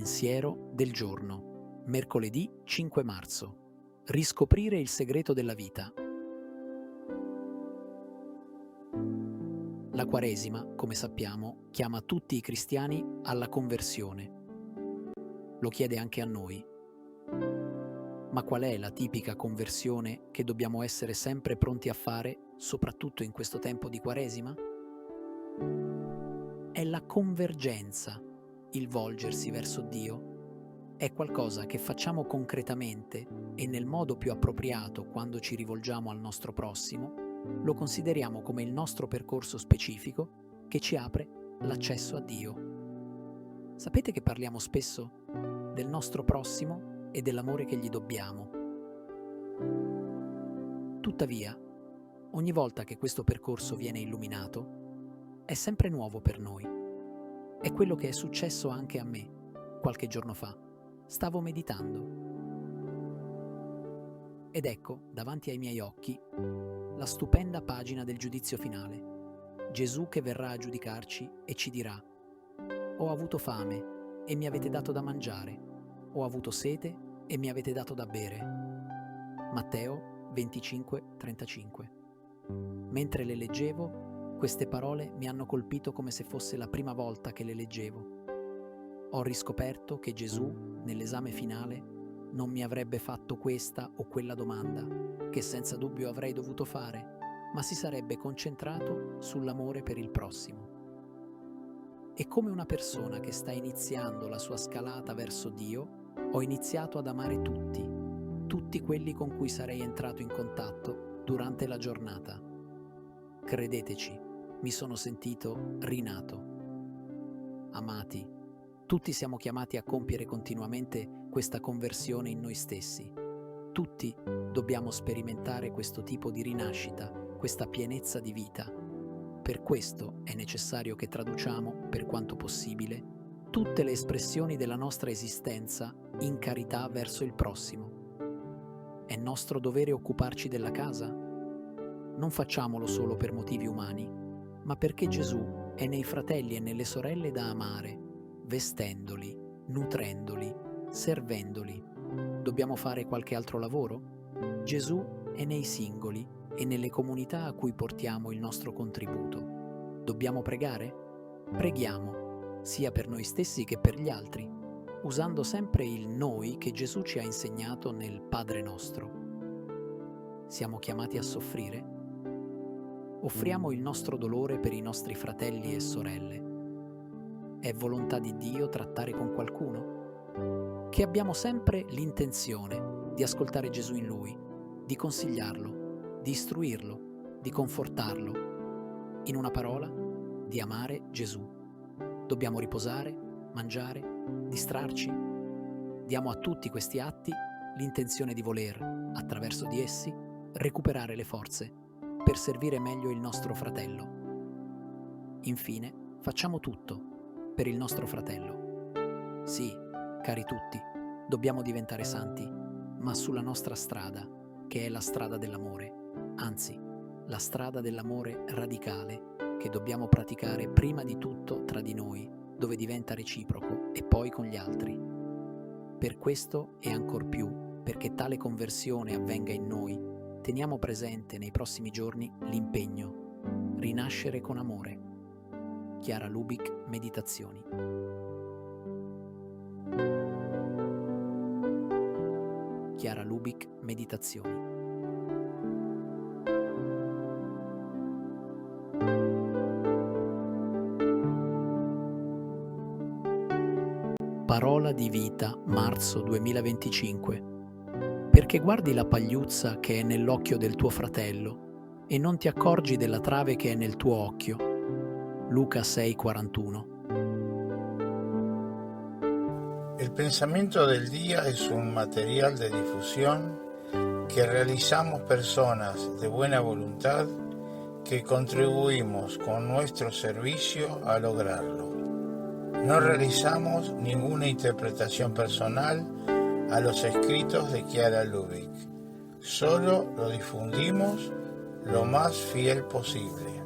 Pensiero del giorno, mercoledì 5 marzo. Riscoprire il segreto della vita. La Quaresima, come sappiamo, chiama tutti i cristiani alla conversione. Lo chiede anche a noi. Ma qual è la tipica conversione che dobbiamo essere sempre pronti a fare, soprattutto in questo tempo di Quaresima? È la convergenza, il volgersi verso Dio. È qualcosa che facciamo concretamente e nel modo più appropriato quando ci rivolgiamo al nostro prossimo. Lo consideriamo come il nostro percorso specifico che ci apre l'accesso a Dio. Sapete che parliamo spesso del nostro prossimo e dell'amore che gli dobbiamo. Tuttavia, ogni volta che questo percorso viene illuminato, è sempre nuovo per noi. È quello che è successo anche a me, qualche giorno fa. Stavo meditando. Ed ecco, davanti ai miei occhi, la stupenda pagina del giudizio finale. Gesù che verrà a giudicarci e ci dirà: «Ho avuto fame e mi avete dato da mangiare. Ho avuto sete e mi avete dato da bere». Matteo 25:35. Mentre le leggevo, queste parole mi hanno colpito come se fosse la prima volta che le leggevo. Ho riscoperto che Gesù, nell'esame finale, non mi avrebbe fatto questa o quella domanda, che senza dubbio avrei dovuto fare, ma si sarebbe concentrato sull'amore per il prossimo. E come una persona che sta iniziando la sua scalata verso Dio, ho iniziato ad amare tutti quelli con cui sarei entrato in contatto durante la giornata. Credeteci, mi sono sentito rinato. Amati, tutti siamo chiamati a compiere continuamente questa conversione in noi stessi. Tutti dobbiamo sperimentare questo tipo di rinascita, questa pienezza di vita. Per questo è necessario che traduciamo, per quanto possibile, tutte le espressioni della nostra esistenza in carità verso il prossimo. È nostro dovere occuparci della casa? Non facciamolo solo per motivi umani, ma perché Gesù è nei fratelli e nelle sorelle da amare, vestendoli, nutrendoli, servendoli. Dobbiamo fare qualche altro lavoro? Gesù è nei singoli e nelle comunità a cui portiamo il nostro contributo. Dobbiamo pregare? Preghiamo, sia per noi stessi che per gli altri, usando sempre il noi che Gesù ci ha insegnato nel Padre nostro. Siamo chiamati a soffrire? Offriamo il nostro dolore per i nostri fratelli e sorelle. È volontà di Dio trattare con qualcuno? Che abbiamo sempre l'intenzione di ascoltare Gesù in lui, di consigliarlo, di istruirlo, di confortarlo. In una parola, di amare Gesù. Dobbiamo riposare, mangiare, distrarci. Diamo a tutti questi atti l'intenzione di voler, attraverso di essi, recuperare le forze per servire meglio il nostro fratello. Infine, facciamo tutto per il nostro fratello. Sì, cari tutti, dobbiamo diventare santi, ma sulla nostra strada, che è la strada dell'amore, anzi, la strada dell'amore radicale, che dobbiamo praticare prima di tutto tra di noi, dove diventa reciproco, e poi con gli altri. Per questo e ancor più, perché tale conversione avvenga in noi, teniamo presente nei prossimi giorni l'impegno Rinascere con amore. Chiara Lubick, Meditazioni. Chiara Lubick, Meditazioni. Parola di vita, marzo 2025. Perché guardi la pagliuzza che è nell'occhio del tuo fratello e non ti accorgi della trave che è nel tuo occhio. Luca 6:41. El pensamiento del día es un material de difusión que realizamos personas de buena voluntad que contribuimos con nuestro servicio a lograrlo. No realizamos ninguna interpretación personal a los escritos de Chiara Lubick. Solo lo difundimos lo más fiel posible.